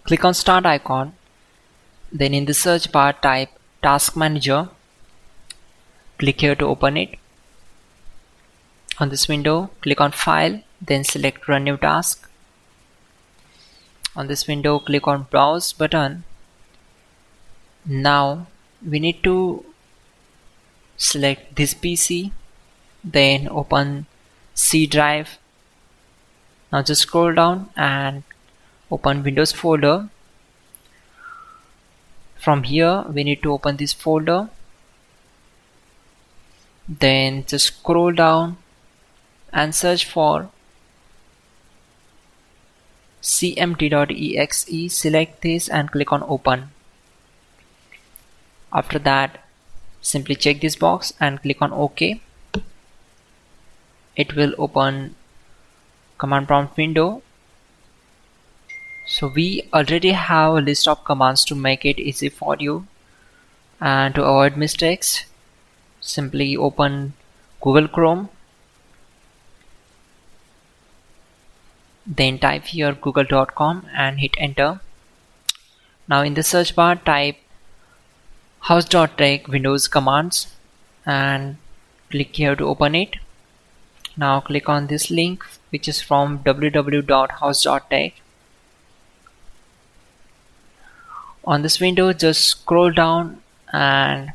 Click on Start icon, then in the search bar type Task Manager. Click here to open it. On this window, click on File, then select Run New Task. On this window, click on Browse button. Now we need to select this PC, then open C drive. Now just scroll down and open Windows folder. From here we need to open this folder, then just scroll down and search for cmd.exe. Select this and click on open. After that, simply check this box and click on OK. It will open command prompt window. So we already have a list of commands to make it easy for you, and to avoid mistakes, simply open Google Chrome, then type here google.com and hit enter. Now in the search bar type hows.tech Windows commands and click here to open it. Now click on this link, which is from www.hows.tech. On this window, just scroll down and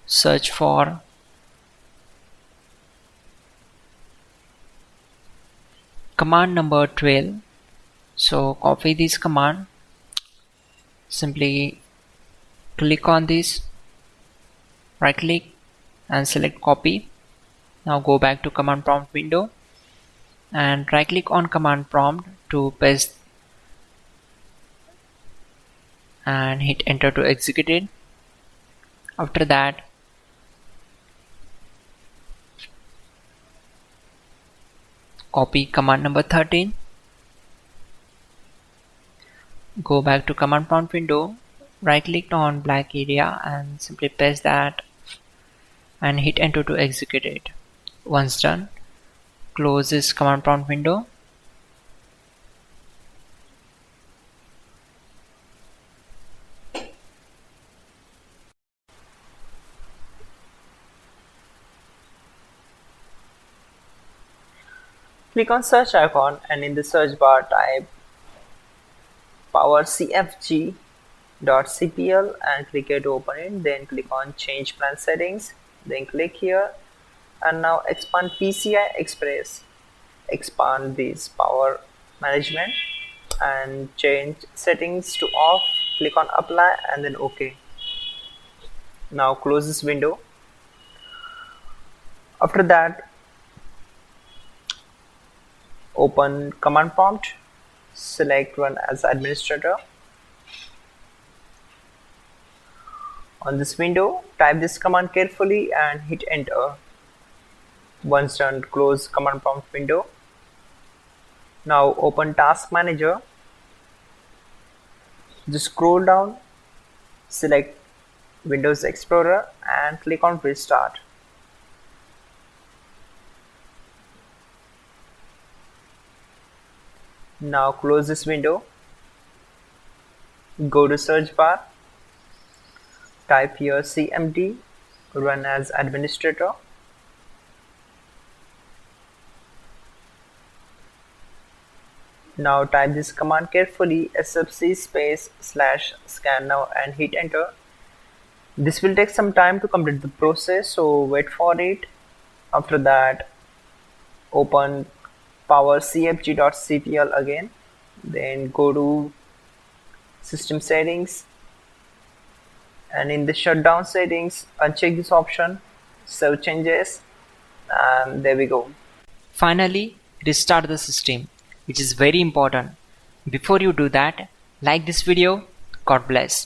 search for command number 12. So copy this command, simply click on this, right click and select copy. Now go back to command prompt window and right click on command prompt to paste and hit enter to execute it. After that, copy command number 13, go back to command prompt window, right click on black area and simply paste that and hit enter to execute it. Once done, close this command prompt window. Click on search icon and in the search bar type powercfg.cpl and click here to open it. Then click on change plan settings, then click here and now expand PCI Express. Expand this power management and change settings to off. Click on apply and then OK. Now close this window. After that, open command prompt, select run as administrator. On this window, type this command carefully and hit enter. Once done, close command prompt window. Now open task manager. Just scroll down, select Windows Explorer and click on restart. Now close this window, go to search bar, type here cmd, run as administrator. Now type this command carefully, sfc space /sannow and hit enter. This will take some time to complete the process, so wait for it. After that, open powercfg.cpl again, then go to system settings and in the shutdown settings uncheck this option, save changes, and there we go. Finally, restart the system, which is very important. Before you do that, like this video. God bless.